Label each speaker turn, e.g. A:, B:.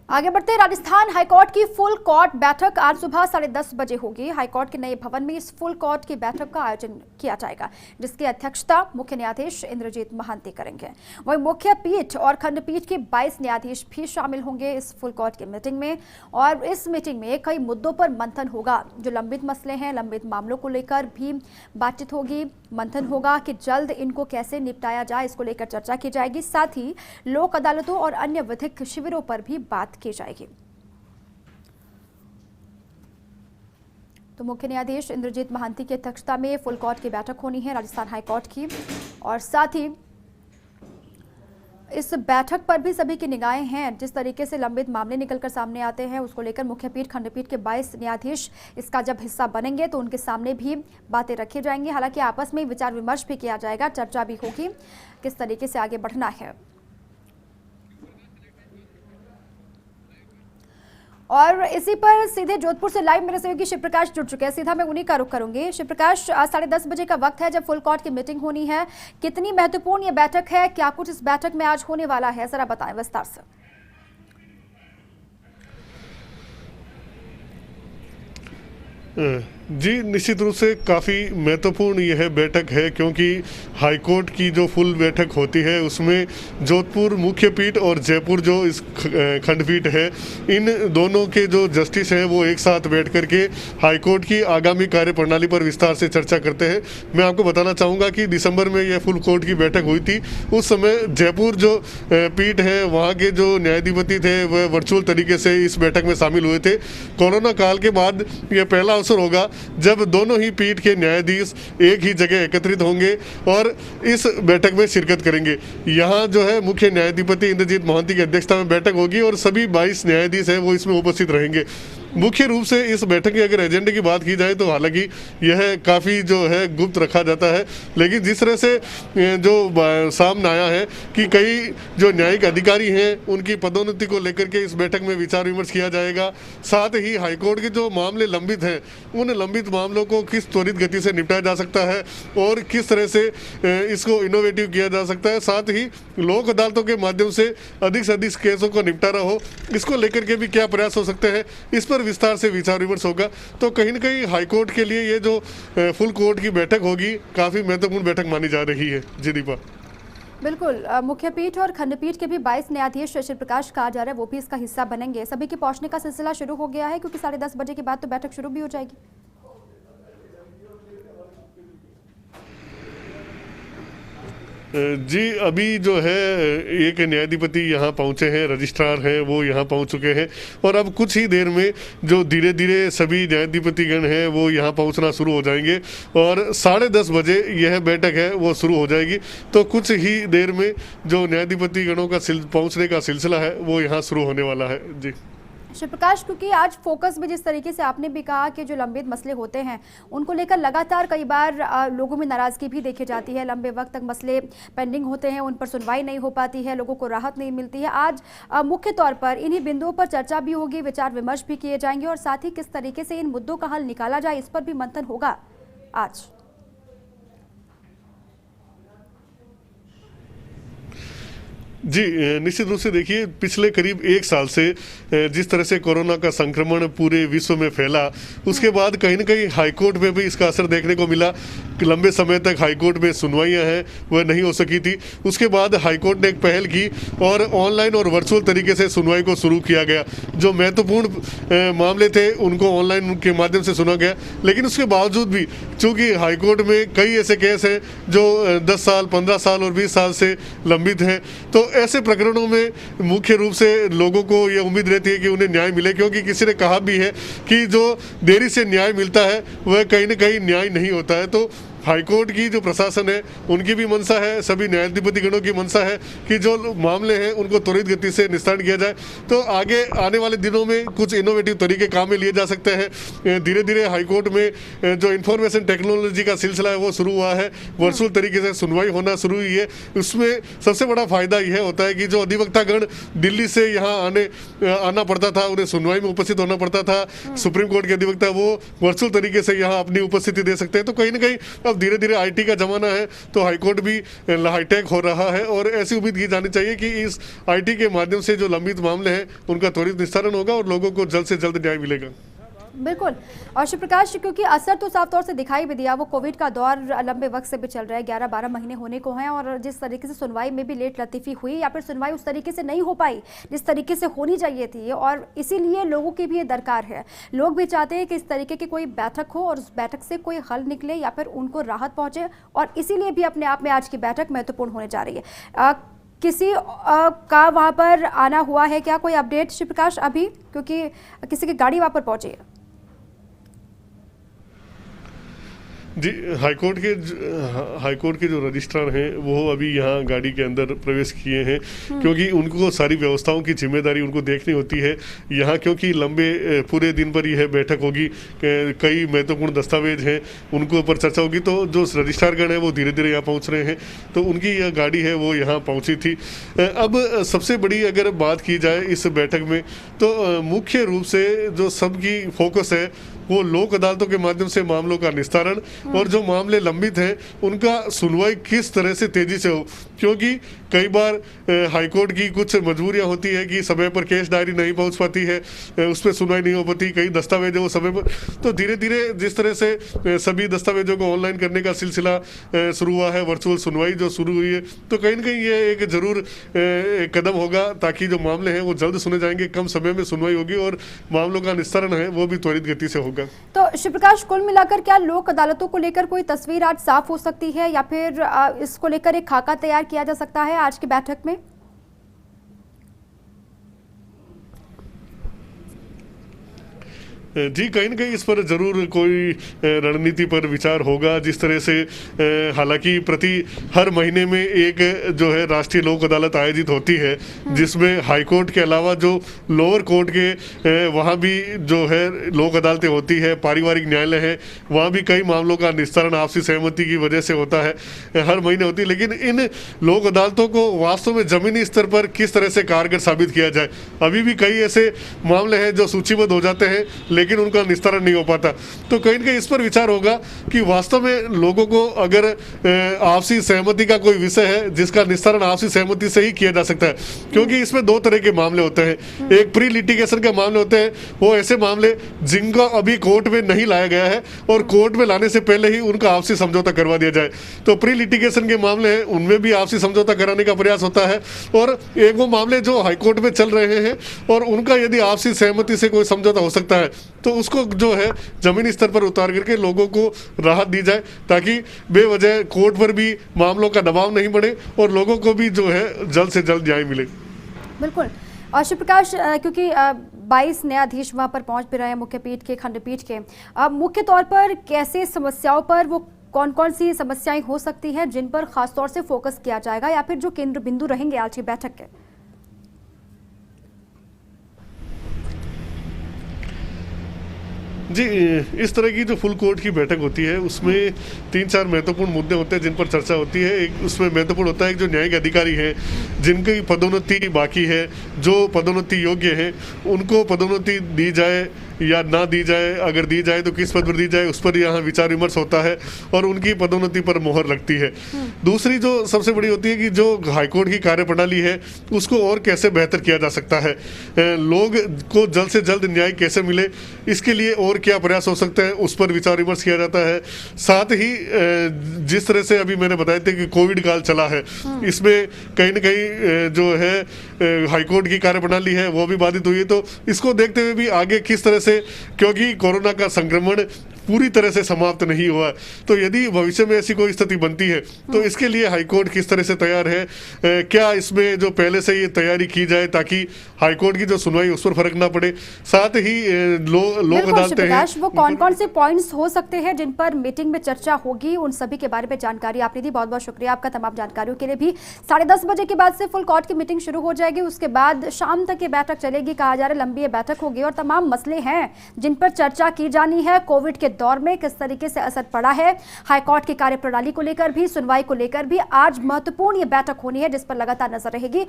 A: आगे बढ़ते राजस्थान हाईकोर्ट की फुल कोर्ट बैठक आज सुबह 10:30 बजे होगी। हाईकोर्ट के नए भवन में इस फुल कोर्ट की बैठक का आयोजन किया जाएगा, जिसकी अध्यक्षता मुख्य न्यायाधीश इंद्रजीत महांती करेंगे। वहीं मुख्य पीठ और खंडपीठ के 22 न्यायाधीश भी शामिल होंगे इस फुल कोर्ट की मीटिंग में। और इस मीटिंग में कई मुद्दों पर मंथन होगा। जो लंबित मसले हैं, लंबित मामलों को लेकर भी बातचीत होगी, मंथन होगा कि जल्द इनको कैसे निपटाया जाए, इसको लेकर चर्चा की जाएगी। साथ ही लोक अदालतों और अन्य विधिक शिविरों पर भी बात की जाएगी। तो मुख्य न्यायाधीश इंद्रजीत महांती की अध्यक्षता में फुल कोर्ट की बैठक होनी है राजस्थान हाईकोर्ट की। और साथ ही इस बैठक पर भी सभी की निगाहें हैं। जिस तरीके से लंबित मामले निकलकर सामने आते हैं, उसको लेकर मुख्य पीठ खंडपीठ के 22 न्यायाधीश इसका जब हिस्सा बनेंगे तो उनके सामने भी बातें रखी जाएंगी। हालांकि आपस में विचार विमर्श भी किया जाएगा, चर्चा भी होगी किस तरीके से आगे बढ़ना है। और इसी पर सीधे जोधपुर से लाइव मेरे सहयोगी शिव प्रकाश जुड़ चुके हैं। सीधा मैं उन्हीं का रुख करूंगी। शिव प्रकाश, 10:30 बजे का वक्त है जब फुल कोर्ट की मीटिंग होनी है। कितनी महत्वपूर्ण ये बैठक है, क्या कुछ इस बैठक में आज होने वाला है, जरा बताएं विस्तार से।
B: जी, निश्चित रूप से काफ़ी महत्वपूर्ण यह बैठक है, क्योंकि हाईकोर्ट की जो फुल बैठक होती है उसमें जोधपुर मुख्य पीठ और जयपुर जो इस खंडपीठ है, इन दोनों के जो जस्टिस हैं वो एक साथ बैठ करके हाईकोर्ट की आगामी कार्यप्रणाली पर विस्तार से चर्चा करते हैं। मैं आपको बताना चाहूँगा कि दिसंबर में यह फुल कोर्ट की बैठक हुई थी। उस समय जयपुर जो पीठ है, वहाँ के जो न्यायाधिपति थे वह वर्चुअल तरीके से इस बैठक में शामिल हुए थे। कोरोना काल के बाद यह पहला अवसर होगा जब दोनों ही पीठ के न्यायाधीश एक ही जगह एकत्रित होंगे और इस बैठक में शिरकत करेंगे। यहाँ जो है मुख्य न्यायाधिपति इंद्रजीत महांती की अध्यक्षता में बैठक होगी और सभी 22 न्यायाधीश हैं वो इसमें उपस्थित रहेंगे। मुख्य रूप से इस बैठक के अगर एजेंडे की बात की जाए तो हालांकि यह काफ़ी जो है गुप्त रखा जाता है, लेकिन जिस तरह से जो सामने आया है कि कई जो न्यायिक अधिकारी हैं उनकी पदोन्नति को लेकर के इस बैठक में विचार विमर्श किया जाएगा। साथ ही हाईकोर्ट के जो मामले लंबित हैं उन लंबित मामलों को किस त्वरित गति से निपटाया जा सकता है और किस तरह से इसको इनोवेटिव किया जा सकता है। साथ ही लोक अदालतों के माध्यम से अधिक केसों को निपटारा हो, इसको लेकर के भी क्या प्रयास हो सकते हैं, इस पर विस्तार से विचार विमर्श होगा। तो कहीं न कहीं हाईकोर्ट के लिए ये जो फुल कोर्ट की बैठक होगी काफ़ी महत्वपूर्ण बैठक मानी जा रही है। जी दीपा।
A: बिल्कुल, मुख्य पीठ और खंडपीठ के भी 22 न्यायाधीश शिव प्रकाश कहा जा रहा है वो भी इसका हिस्सा बनेंगे। सभी के पहुंचने का सिलसिला शुरू हो गया है, क्योंकि 10:30 बजे के बाद तो बैठक शुरू भी हो जाएगी।
B: जी, अभी जो है एक न्यायाधिपति यहाँ पहुँचे हैं, रजिस्ट्रार हैं वो यहाँ पहुँच चुके हैं और अब कुछ ही देर में जो धीरे धीरे सभी न्यायाधिपतिगण हैं वो यहाँ पहुँचना शुरू हो जाएंगे और 10:30 बजे यह बैठक है वो शुरू हो जाएगी। तो कुछ ही देर में जो न्यायाधिपतिगणों का पहुँचने का सिलसिला है वो यहाँ शुरू होने वाला है। जी
A: शिव प्रकाश, क्योंकि आज फोकस में जिस तरीके से आपने भी कहा कि जो लंबित मसले होते हैं उनको लेकर लगातार कई बार लोगों में नाराजगी भी देखी जाती है। लंबे वक्त तक मसले पेंडिंग होते हैं, उन पर सुनवाई नहीं हो पाती है, लोगों को राहत नहीं मिलती है। आज मुख्य तौर पर इन्हीं बिंदुओं पर चर्चा भी होगी, विचार विमर्श भी किए जाएंगे और साथ ही किस तरीके से इन मुद्दों का हल निकाला जाए इस पर भी मंथन होगा आज।
B: जी, निश्चित रूप से देखिए, पिछले करीब 1 साल से जिस तरह से कोरोना का संक्रमण पूरे विश्व में फैला, उसके बाद कहीं ना कहीं हाईकोर्ट में भी इसका असर देखने को मिला। लंबे समय तक हाईकोर्ट में सुनवाइयां हैं वह नहीं हो सकी थी। उसके बाद हाईकोर्ट ने एक पहल की और ऑनलाइन और वर्चुअल तरीके से सुनवाई को शुरू किया गया। जो महत्वपूर्ण मामले थे उनको ऑनलाइन के माध्यम से सुना गया, लेकिन उसके बावजूद भी चूँकि हाईकोर्ट में कई ऐसे केस हैं जो 10 साल, 15 साल और 20 साल से लंबित हैं, तो ऐसे प्रकरणों में मुख्य रूप से लोगों को ये उम्मीद रहती है कि उन्हें न्याय मिले, क्योंकि किसी ने कहा भी है कि जो देरी से न्याय मिलता है वह कहीं न कहीं न्याय नहीं होता है। तो हाईकोर्ट की जो प्रशासन है उनकी भी मंशा है, सभी न्यायाधिपतिगणों की मंशा है कि जो मामले हैं उनको त्वरित गति से निस्तारण किया जाए। तो आगे आने वाले दिनों में कुछ इनोवेटिव तरीके काम में लिए जा सकते हैं। धीरे धीरे हाईकोर्ट में जो इंफॉर्मेशन टेक्नोलॉजी का सिलसिला है वो शुरू हुआ है, वर्चुअल तरीके से सुनवाई होना शुरू हुई है। उसमें सबसे बड़ा फायदा यह होता है कि जो अधिवक्तागण दिल्ली से यहाँ आना पड़ता था, उन्हें सुनवाई में उपस्थित होना पड़ता था, सुप्रीम कोर्ट के अधिवक्ता वो वर्चुअल तरीके से यहाँ अपनी उपस्थिति दे सकते हैं। तो कहीं ना कहीं अब अब धीरे धीरे आईटी का जमाना है, तो हाईकोर्ट भी हाईटेक हो रहा है और ऐसी उम्मीद की जानी चाहिए कि इस आईटी के माध्यम से जो लंबित मामले हैं उनका त्वरित निस्तारण होगा और लोगों को जल्द से जल्द न्याय मिलेगा।
A: बिल्कुल। और शिवप्रकाश, क्योंकि असर तो साफ तौर से दिखाई भी दिया, वो कोविड का दौर लंबे वक्त से भी चल रहा है, 11-12 महीने होने को हैं, और जिस तरीके से सुनवाई में भी लेट लतीफ़ी हुई या फिर सुनवाई उस तरीके से नहीं हो पाई जिस तरीके से होनी चाहिए थी, और इसीलिए लोगों की भी ये दरकार है, लोग भी चाहते हैं कि इस तरीके की कोई बैठक हो और उस बैठक से कोई हल निकले या फिर उनको राहत पहुँचे, और इसीलिए भी अपने आप में आज की बैठक महत्वपूर्ण होने जा रही है। किसी का वहाँ पर आना हुआ है क्या, कोई अपडेट शिवप्रकाश अभी, क्योंकि किसी की गाड़ी वहाँ पर पहुँची है?
B: जी, हाईकोर्ट के जो रजिस्ट्रार हैं वो अभी यहाँ गाड़ी के अंदर प्रवेश किए हैं, क्योंकि उनको सारी व्यवस्थाओं की जिम्मेदारी उनको देखनी होती है यहाँ, क्योंकि लंबे पूरे दिन पर यह बैठक होगी, कई महत्वपूर्ण दस्तावेज हैं उनको ऊपर चर्चा होगी, तो जो रजिस्ट्रारगण हैं वो धीरे धीरे यहाँ पहुँच रहे हैं, तो उनकी यह गाड़ी है वो यहाँ पहुँची थी। अब सबसे बड़ी अगर बात की जाए इस बैठक में, तो मुख्य रूप से जो सबकी फोकस है वो लोक अदालतों के माध्यम से मामलों का निस्तारण और जो मामले लंबित हैं उनका सुनवाई किस तरह से तेजी से हो, क्योंकि कई बार हाईकोर्ट की कुछ मजबूरियां होती है कि समय पर केस डायरी नहीं पहुंच पाती है, उस पर सुनवाई नहीं हो पाती, कई दस्तावेज वो समय पर, तो धीरे धीरे जिस तरह से सभी दस्तावेजों को ऑनलाइन करने का सिलसिला शुरू हुआ है, वर्चुअल सुनवाई जो शुरू हुई है, तो कहीं ना कहीं ये एक जरूर कदम होगा ताकि जो मामले हैं वो जल्द सुने जाएंगे, कम समय में सुनवाई होगी और मामलों का निस्तारण है वो भी त्वरित गति से होगा।
A: तो शिवप्रकाश, कुल मिलाकर क्या लोक अदालतों को लेकर कोई तस्वीर आज साफ हो सकती है या फिर इसको लेकर एक खाका तैयार किया जा सकता है आज की बैठक में?
B: जी, कहीं ना कहीं इस पर जरूर कोई रणनीति पर विचार होगा, जिस तरह से हालांकि प्रति हर महीने में एक जो है राष्ट्रीय लोक अदालत आयोजित होती है, जिसमें हाईकोर्ट के अलावा जो लोअर कोर्ट के वहाँ भी जो है लोक अदालतें होती है, पारिवारिक न्यायालय है, वहाँ भी कई मामलों का निस्तारण आपसी सहमति की वजह से होता है, हर महीने होती है। लेकिन इन लोक अदालतों को वास्तव में जमीनी स्तर पर किस तरह से कारगर साबित किया जाए, अभी भी कई ऐसे मामले हैं जो सूचीबद्ध हो जाते हैं लेकिन उनका निस्तारण नहीं हो पाता, तो कहीं ना कहीं इस पर विचार होगा कि वास्तव में लोगों को अगर आपसी सहमति का कोई विषय है जिसका निस्तारण आपसी सहमति से ही किया जा सकता है, क्योंकि इसमें दो तरह के मामले होते हैं, एक प्री लिटिगेशन के मामले होते हैं, वो ऐसे मामले जिनका अभी कोर्ट में नहीं लाया गया है और कोर्ट में लाने से पहले ही उनका आपसी समझौता करवा दिया जाए, तो प्री लिटिगेशन के मामले हैं उनमें भी आपसी समझौता कराने का प्रयास होता है, और एक वो मामले जो हाईकोर्ट में चल रहे हैं और उनका यदि आपसी सहमति से कोई समझौता हो सकता है तो उसको जो है जमीनी स्तर पर उतार करके लोगों को राहत दी जाए, ताकि बेवजह कोर्ट पर भी मामलों का दबाव नहीं बढ़े और लोगों को भी जो है जल्द से जल्द न्याय मिले।
A: बिल्कुल। और शिवप्रकाश, क्योंकि 22 न्यायाधीश वहाँ पर पहुँच भी रहे हैं मुख्य पीठ के, खंडपीठ के, मुख्य तौर पर कैसे समस्याओं पर, वो कौन कौन सी समस्याएं हो सकती हैं जिन पर खासतौर से फोकस किया जाएगा या फिर जो केंद्र बिंदु रहेंगे आज की बैठक के?
B: जी, इस तरह की जो फुल कोर्ट की बैठक होती है उसमें 3-4 महत्वपूर्ण मुद्दे होते हैं जिन पर चर्चा होती है। एक उसमें महत्वपूर्ण होता है जो न्यायिक अधिकारी हैं जिनकी पदोन्नति बाकी है, जो पदोन्नति योग्य हैं उनको पदोन्नति दी जाए या ना दी जाए, अगर दी जाए तो किस पद पर दी जाए, उस पर यहाँ विचार विमर्श होता है और उनकी पदोन्नति पर मोहर लगती है। दूसरी जो सबसे बड़ी होती है कि जो हाईकोर्ट की कार्यप्रणाली है उसको और कैसे बेहतर किया जा सकता है, लोग को जल्द से जल्द न्याय कैसे मिले, इसके लिए और क्या प्रयास हो सकते हैं, उस पर विचार विमर्श किया जाता है। साथ ही जिस तरह से अभी मैंने बताया था कि कोविड काल चला है, इसमें कहीं ना कहीं जो है हाईकोर्ट की कार्यप्रणाली है वो भी बाधित हुई है, तो इसको देखते हुए भी आगे किस तरह से, क्योंकि कोरोना का संक्रमण पूरी तरह से समाप्त नहीं हुआ, तो यदि भविष्य में ऐसी कोई स्थिति बनती है तो इसके लिए हाईकोर्ट किस तरह से तैयार है, क्या इसमें जो पहले से ये तैयारी की जाए ताकि हाईकोर्ट की जो सुनवाई उस पर फर्क ना पड़े। साथ ही लोक अदालतें हैं,
A: वो कौन कौन से पॉइंट्स हो सकते हैं जिन पर मीटिंग में चर्चा होगी, उन सभी के बारे में जानकारी आपने दी। बहुत बहुत शुक्रिया आपका तमाम जानकारियों के लिए भी। 10:30 बजे के बाद से फुल कोर्ट की मीटिंग शुरू हो जाएगी, उसके बाद शाम तक ये बैठक चलेगी, कहा जा रहा है लंबी ये बैठक होगी और तमाम मसले हैं जिन पर चर्चा की जानी है। कोविड के दौर में किस तरीके से असर पड़ा है, हाईकोर्ट की कार्यप्रणाली को लेकर भी, सुनवाई को लेकर भी आज महत्वपूर्ण ये बैठक होनी है जिस पर लगातार नजर रहेगी।